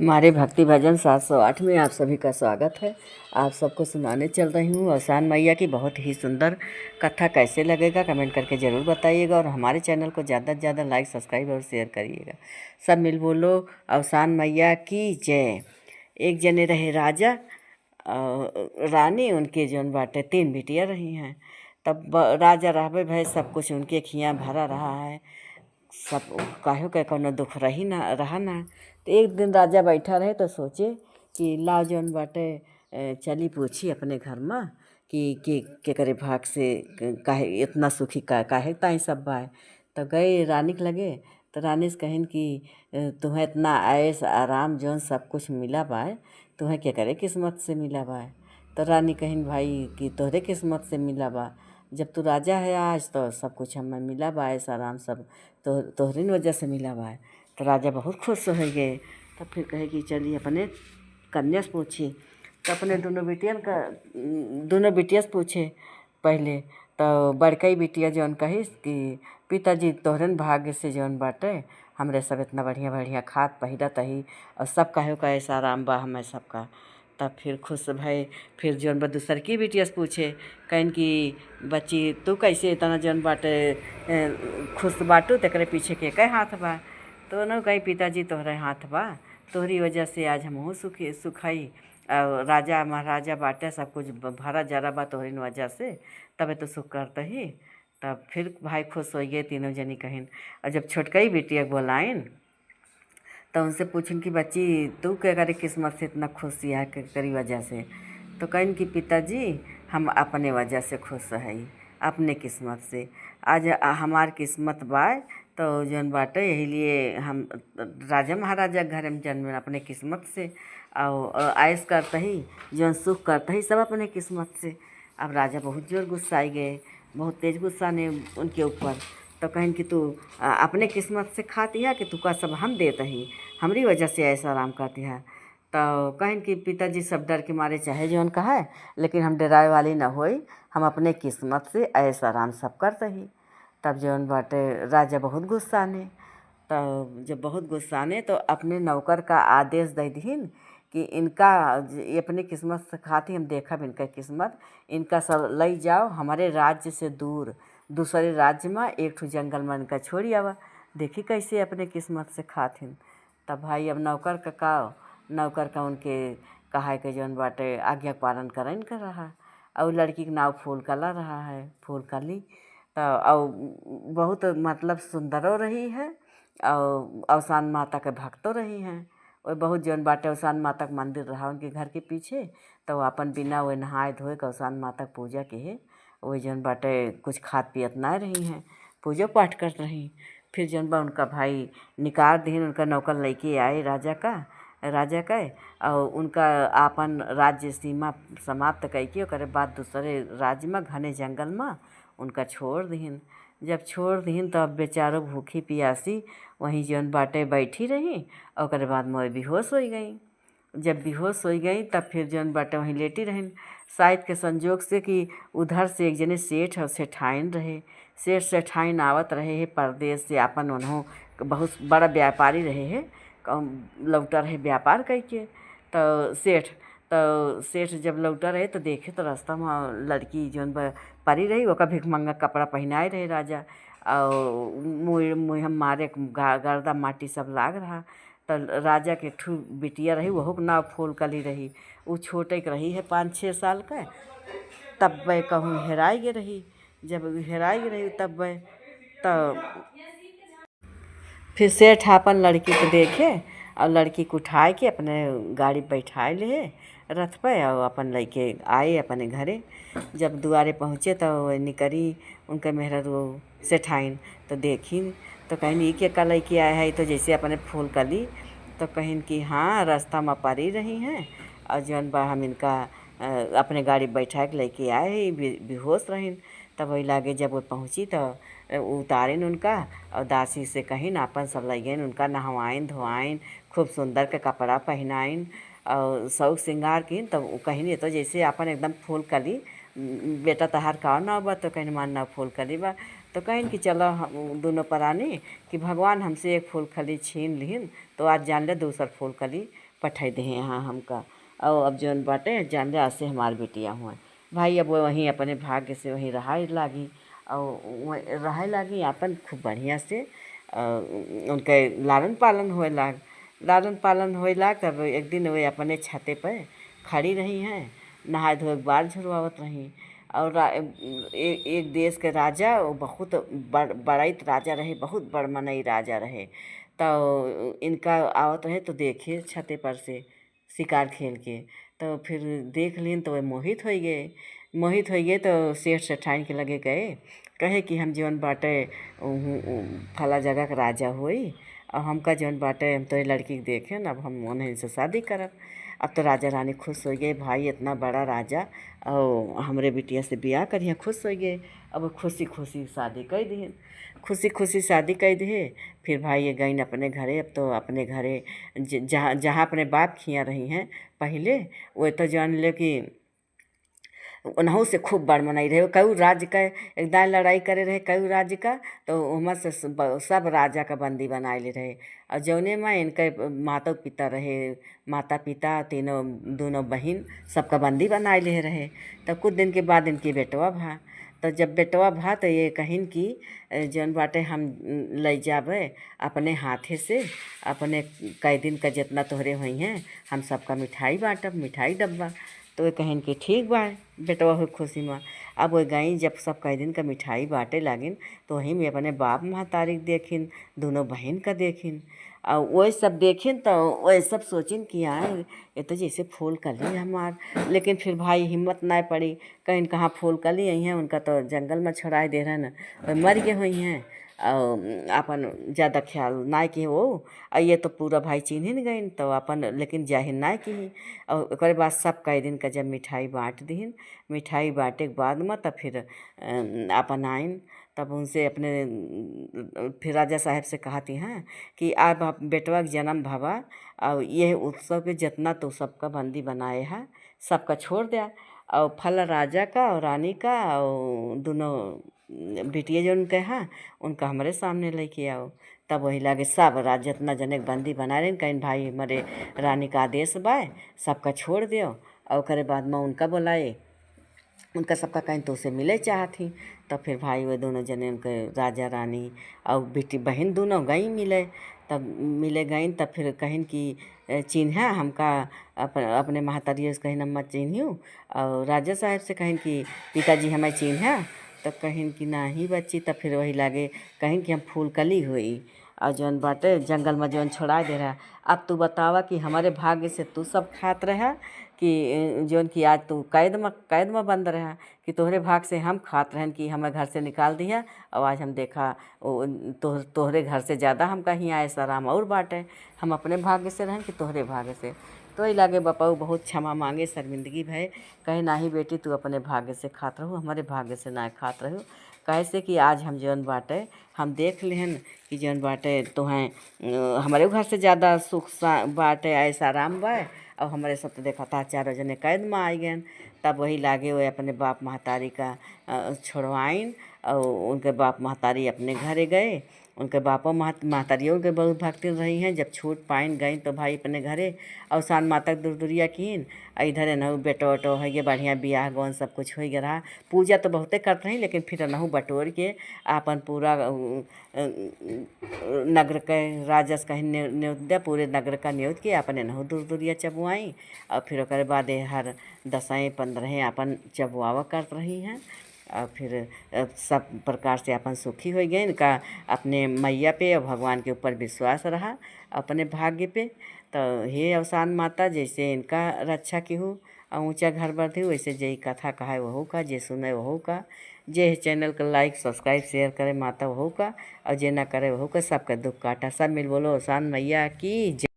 हमारे भक्ति भजन 708 में आप सभी का स्वागत है। आप सबको सुनाने चल रही हूँ अवसान मैया की बहुत ही सुंदर कथा। कैसे लगेगा कमेंट करके ज़रूर बताइएगा और हमारे चैनल को ज़्यादा से ज़्यादा लाइक सब्सक्राइब और शेयर करिएगा। सब मिल बोलो अवसान मैया की जय। एक जने रहे राजा रानी, उनके जौन बाटे 3 बिटिया रही हैं। तब राजा रहबे भाई सब कुछ उनके खियाँ भरा रहा है, सब काहे के कौनो दुख रही ना रहा ना। तो एक दिन राजा बैठा रहे तो सोचे कि लाओ जौन बाटे चली पूछी अपने घर में कि करे भाग से काहे इतना सुखी काहे ताई सब बाय। तो गए रानी के लगे तो रानी से कहिन कि तुम्हें इतना ऐश आराम जौन सब कुछ मिला बाय, तुम्हें क्या करे किस्मत से मिला बाय। तो रानी कहिन भाई कि तोहरे किस्मत से मिला बा, जब तू राजा है आज तो सब कुछ हमें मिला बा, ऐसा आराम सब तोहरी वजह से मिला बा। तो राजा बहुत खुश हो गए। तब फिर कहे कि चलिए अपने कन्या से पूछी। तो अपने दोनों बिटिया से पूछे पहले। तो बड़कई बिटिया जौन कही कि पिताजी तोहरन भाग्य से जौन बाटे हमरे सब इतना बढ़िया बढ़िया खात पहिरत ही और सब कहो का ऐसा आराम बा हमें सबका। तब फिर खुश भई। फिर जौन बा दूसर की बिटिया से पूछे कहिन कि बच्ची तू कैसे इतना जौन बाटे खुश बाटू, तकरे पीछे के कई हाथ बा। तो न कहीं पिताजी तोहरे हाथ बा, तोहरी वजह से आज हमहूँ सुखाई और राजा महाराजा बाटे सब कुछ भरा जरा बा तोहरी वजह से, तबे तो सुख करता ही। तब फिर भाई खुश हो गए तीनों जनी कहिन। और जब छोटकई बिटिया बोलाइन तो उनसे पूछन कि बच्ची तू क्या करे किस्मत से इतना खुश है करी वजह से। तो कहिन कि पिताजी हम अपने वजह से खुश है, अपने किस्मत से आज हमार किस्मत बाय तो जौन बाटे यही लिए हम राजा महाराजा घर में जन्म अपने किस्मत से और ऐश करता ही जौन सुख करता ही सब अपने किस्मत से। अब राजा बहुत जोर गुस्साए गए, बहुत तेज गुस्सा ने उनके ऊपर। तो कहिन कि तू अपने किस्मत से खाती है कि तू का सब हम देते ही हमारी वजह से ऐसा आराम करती है। तो कहिन कि पिताजी सब डर के मारे चाहे जौन कहा है लेकिन हम डराए वाली ना होई, हम अपने किस्मत से ऐसा आराम सब करते ही। तब जौन बाटे राजा बहुत गुस्सा ने। तो जब बहुत गुस्सा ने तो अपने नौकर का आदेश दे दीन कि इनका ये अपनी किस्मत से खाती हम देखा इनका किस्मत, इनका सब ले जाओ हमारे राज्य से दूर दूसरे राज्य में एक ठो जंगल में इनका छोड़ी आवा, देखी कैसे अपने किस्मत से खातिन। तब भाई अब नौकर का उनके कहा के जौन बाटे आज्ञा पालन करन कर रहा और लड़की के नाव फूल कला रहा है, फूल कली। तो और बहुत मतलब सुंदरो रही है और अवसान माता के भक्तों रही हैं। और बहुत जौन बाटे अवसान माता का मंदिर रहा उनके घर के पीछे, तो अपन बिना वो नहाए धोए के अवसान माता की पूजा के है वही जौन बाटे कुछ खात पियत ना रही हैं, पूजा पाठ कर रही। फिर जौन बा उनका भाई निकाल दीन, उनका नौकर लेके आए राजा का और उनका आपन राज्य सीमा समाप्त करके ओकरे बाद दूसरे राज्य में घने जंगल में उनका छोड़ दीन। जब छोड़ दीन तो अब बेचारो भूखी पियासी वहीं जौन बाटे बैठी रही और ओकरे बाद मोए बेहोश हो गई। जब बेहोश हो गई तब फिर जौन बाटे वहीं लेटी रही। शायद के संजोग से कि उधर से एक जने सेठ और सेठाइन रहे, सेठ सेठाइन आवत रहे है परदेश से, आपन उन्हों बहुत बड़ा व्यापारी रहे है, लौटा रहे व्यापार करके। तो सेठ जब लौटा रहे तो देखे तो रास्ता में लड़की जौन परी रही ओका भिखमंगा कपड़ा पहनाए रहे राजा और मुँह मारे गर्दा माटी सब लाग रहा। तो राजा के ठू बिटिया रही वह नाव फूल कली रही, वो छोटे के रही है 5-6 साल का। तब वह कहूँ हेराई गे रही, जब हेराई गे रही तब वह तो फिर सेठ अपन लड़की को देखे और लड़की को उठाए के अपने गाड़ी बैठाए ले रथ पे और अपन लेके आए अपने घरे। जब दुआरे पहुँचे तो निकरी उनका मेहरा सेठाइन तो देखी तो कहीं ये क्या का लेके आया है, तो जैसे अपने फूल कली। तो कहिन कि हाँ रास्ता में पारी रही हैं और जौन बा हम इनका अपने गाड़ी बैठा के लेके आए हैं, बेहोश रहीन। तब वही लागे जब वो पहुँची तो उतारिन उनका और दासी से कहिन आपन सब लगिन उनका नहवाइन धोआइन, खूब सुंदर के कपड़ा पहनाइन और शौक श्रृंगार किन। तब कहिन ये तो जैसे अपन एकदम फूल कली, बेटा तहार का नाव बा, तो कहिन मान नाव फूल कली बा। तो कहिन कि चलो दोनों प्राणी कि भगवान हमसे एक फूल कली छीन लिहिन तो आज जान ले दूसर फूल कली पठाई दे यहाँ हमका। और अब जौन बाटे जान जा से हमार बेटिया हुआ भाई। अब वो वहीं अपने भाग्य से वहीं रहाई लागी और रहाई लागी आपन खूब बढ़िया से उनके लालन पालन होए लाग। तब एक दिन वे अपने छाते पर खड़ी रही हैं, नहाए धोए बाल झुरवावत रही। और एक देश के राजा वो बहुत बड़ाइत राजा रहे, बहुत बड़ मनई राजा रहे। तो इनका आवत रहे तो देखे छते पर से शिकार खेल के, तो फिर देख लीन तो वे मोहित हो गए। तो सेठ सेठाइन के लगे कहे कि हम जौन बाटे फला जगह का राजा होई और हमका जौन बाटे हम तो ये लड़की के देखें, अब हम उन्हें से शादी करब। अब तो राजा रानी खुश हो गए, भाई इतना बड़ा राजा और हमरे बिटिया से ब्याह करिए, खुश हो गए। अब खुशी खुशी शादी कर दिए। फिर भाई ये गईन अपने घरे। अब तो अपने घरे जहाँ जहाँ अपने बाप खिया रही हैं पहले, वो तो जान ले कि उन्हों से खूब बड़ मनाई रहे। कई राज्य का एकदम लड़ाई करे रहे कई राज्य का, तो उमर से सब राजा का बंदी बनाए ले रहे। और जौने में इनके माता पिता तीनों दोनों बहन सबका बंदी बनाए ले रहे। तब कुछ दिन के बाद इनकी बेटवा भा। तो जब बेटवा भा तो ये कहिन कि जौन बाटे हम ले जाबे अपने हाथे से, अपने कई दिन का जितना तोहरे हुई हैं हम सबका मिठाई बाँटब, मिठाई डब्बा। तो वे कहिन कि ठीक बा बेटवा हो खुशी में। अब वो गई जब सब कई दिन का मिठाई बाँटे लागिन तो वहीं में अपने बाप महतारी देखिन, दोनों बहन का देखिन। और वही सब देखिन तो वही सब सोचिन कि यार ये तो जैसे फूल कली हमार। लेकिन फिर भाई हिम्मत ना पड़ी, कहीं कहाँ फूल कली आई हैं, उनका तो जंगल में छोड़ा दे रहा न, मर गए हुई हैं। और अपन ज़्यादा ख्याल ना कि वो और ये तो पूरा भाई चिन्ह नहीं गई तो अपन, लेकिन जाहिर ना की। और एक बाद सब कई दिन का जब मिठाई बाँट दीन, मिठाई बाँटे के बाद में तब फिर अपन आइन। तब उनसे अपने फिर राजा साहब से कहती हैं कि आप बेटवा के जन्म भवा और यह उत्सव के जितना तो सबका बंदी बनाए है सबका छोड़ दिया। और फल राजा का और रानी का और दोनों बिटिया जो उनके हैं उनका हमारे सामने लेके आओ। तब वही लगे सब राज जितना जने बंदी बना रहे कहीं भाई हमारे रानी का आदेश बाय सबका छोड़ दियो। और करे बाद में उनका बुलाए, उनका सबका कहीं तो उसे मिले चाहती। तब फिर भाई वो दोनों जने उनके राजा रानी और बेटी बहन दोनों गई मिले। तब मिले गई तब फिर कहिन कि चिन्हा हमका अपने महतारियों से कहीं मत चिन्हियो। और राजा साहब से कहिन कि पिताजी हमें चिन्हा। तब कहिन कि नहीं बच्ची। तब फिर वही लागे कहिन कि हम फूल कली हुई और जौन बाटे जंगल में जौन छोड़ा दे रहा। अब तू बतावा कि हमारे भाग्य से तू सब खात रहा कि जौन कि आज तू कैद में बंद रहा, कि तोहरे भाग से हम खात रहन कि हमें घर से निकाल दिया। और आज हम देखा तोहरे घर से ज़्यादा हम कहीं आए सराम और बाटे, हम अपने भाग्य से रहन कि तोहरे भाग्य से। तो ही लागे बपाऊ बहुत क्षमा मांगे, शर्मिंदगी भय, कहे नाही बेटी तू अपने भाग्य से खात रहू, हमारे भाग्य से ना खात रहू। कैसे कि आज हम जौन बाटे हम देख लेहन कि जौन बाटे तोहें हमारे घर से ज़्यादा सुख बाटे ऐसा आराम बा। और हमारे सब तो देखा था चारों जने कैद में आई गए। तब वही लागे वो अपने बाप महतारी का छोड़वाइन और उनके बाप महतारी अपने घरे गए। उनके बापों महतारियों के बहुत भक्ति रही हैं। जब छूट पाइन गई तो भाई अपने घरे अवसान माता दूर दूरिया कीन। इधर नहु बेटो वटो है ये बढ़िया बियाह गौन सब कुछ हो गया रहा। पूजा तो बहुते करते रही लेकिन फिर नहु बटोर के अपन पूरा नगर के राजस कहीं न्योत दिया, पूरे नगर का न्योत के अपने नहु दूर दूरिया चबुआई। और फिर ओकर बाद हर 10-15 अपन चबुआवा कर रही हैं। और फिर सब प्रकार से अपन सुखी हो गए। इनका अपने मैया पे और भगवान के ऊपर विश्वास रहा, अपने भाग्य पे। तो हे अवसान माता जैसे इनका रक्षा की हो और ऊँचा घर बढ़ी, वैसे जय कथा कहा वहू का, जे सुने वहू का, जे चैनल का लाइक सब्सक्राइब शेयर करे माता वहू का, और जे ना करे वहू का। सबका दुख काटा। सब मिल बोलो अवसान मैया की जय।